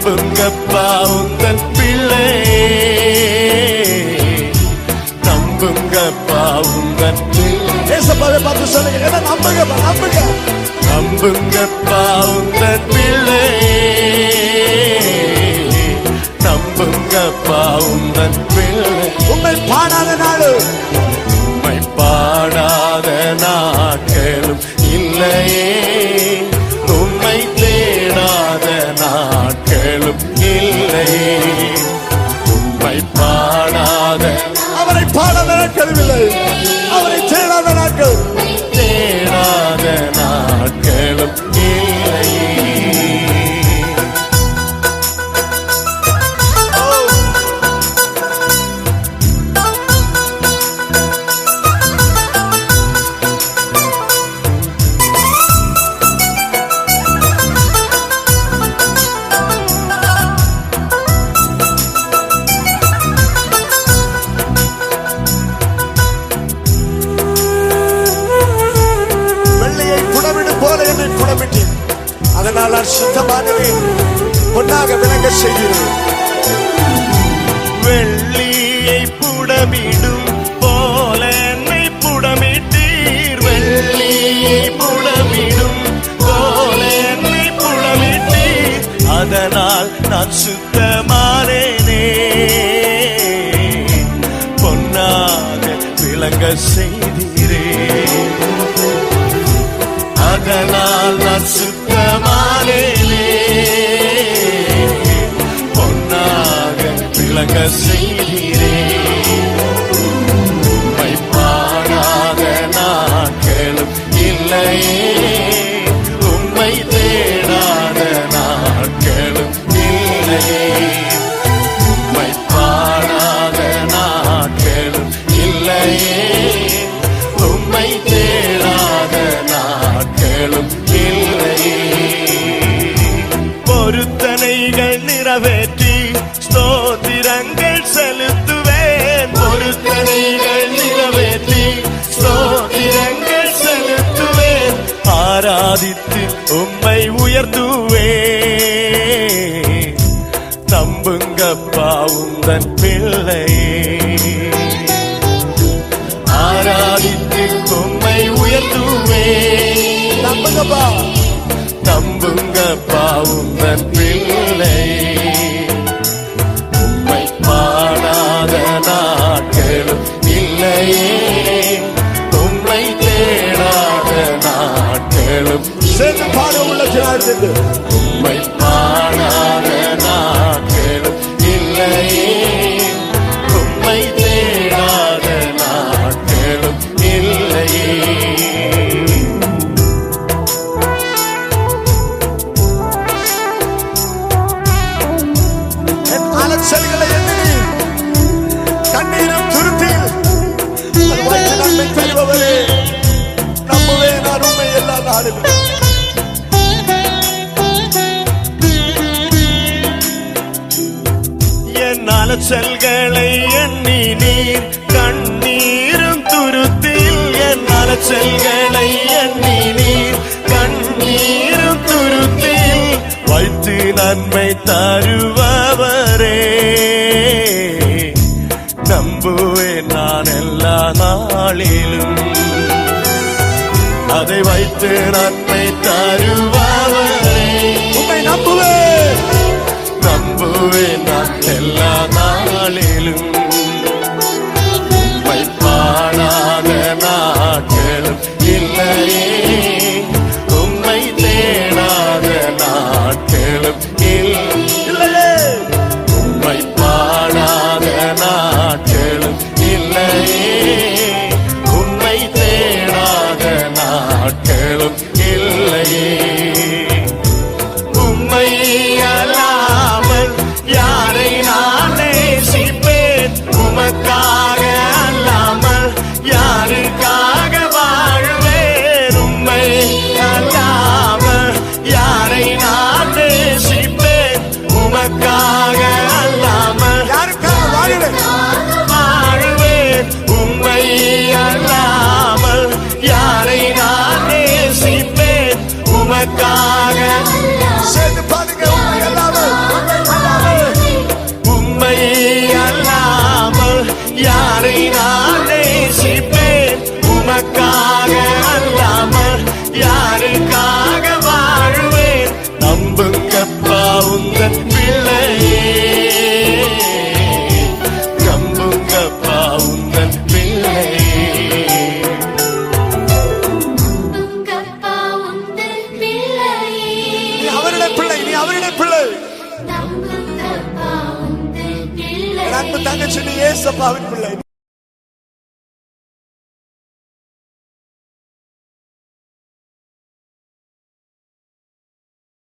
நம்புங்கப்பா உந்தன் பிள்ளை, நம்புங்கப்பா உந்தன் பிள்ளை. பார்த்து சொல்லுங்க, நம்புங்கப்பா, நம்புங்க. நம்புங்கப்பா உந்தன் பிள்ளை, நம்புங்கப்பா உந்தன் பிள்ளை. உண்மை பாடாத நாடு, உம்மை பாடாத நாட்களும் இல்லையே, உம்மை தேடாத நாட்களும் இல்லையே. உம்மை பாடாத, அவரை பாடாத நாட்களும் இல்லை, அவரை தேடாத நாட்கள், தேடாத நாட்களும் இல்லையே. அதனால் சுத்தமானவே பொன்னாக விளங்க செய்கிறேன். வெள்ளியை புடமிடும் போல என்னை புடமிட்டீர், வெள்ளியை புடமிடும் போல என்னை புடமிட்டீர். அதனால் நான் சுத்தமானேனே, பொன்னாக விளங்க செய்தீரே. அதனால் நான் சுத்தமானேனே, பொன்னாக விளங்க செய்தீரே. உம்மை பாடாத நாட்களும் இல்லையே, உம்மை தேடாத நாட்களும் இல்லையே. உம்மை பாடாத நாட்களும் இல்லையே, உம்மை தேடாத நாட்களும் இல்லையே. பொருத்தனைகள் நிறைவேற்றி ஸ்தோத்திரங்கள் செலுத்துவேன், பொருத்தனைகள் நிறைவேற்றி ஸ்தோத்திரங்கள் செலுத்துவேன். ஆராதித்து உம்மை உயர்த்துவேன், நம்புங்கப்பா உந்தன் பிள்ளை. ஆராதித்து உம்மை உயர்த்துவேன், நம்புங்கப்பா, நம்புங்கப்பா உந்தன் பிள்ளை. உம்மை பாடாத நாட்களும் இல்லையே, உம்மை தேடாத நாட்களும். சேர்ந்து பாட உள்ளது. உம்மை பாடாத நாட்களும் இல்லையே, உம்மை தேடாத நாட்களும் இல்லையே. அலச்சல்களை எண்ணி கண்ணீரும் துருத்தியில் நன்மை தருபவரே, நம்புவே நான் உண்மை எல்லா நாளிலும். என் அலச்சல்களை எண்ணி நீர் கண்ணீரும் துருத்தில், என் அலச்சல்களை எண்ணி நீர் கண்ணீரும் துருத்தில் வைத்து நன்மை தருபவரே. நம்புவேன் நான் எல்லா நாளிலும், அதை வைத்து நன்மை தருபவரே. உம்மை நம்புவேன், நம்புவேன் நான் எல்லா நாளிலும். உம்மை பாடாத நாட்களும் இல்லையே, உம்மை தேடாத நாட்களும் இல்லையே. உம்மை பாடாத நாட்களும் இல்லையே, உம்மை தேடாத நாட்களும் இல்லையே. என் அன்பு தங்கச்சி, நீ ஏசப்பாவின் பிள்ளை.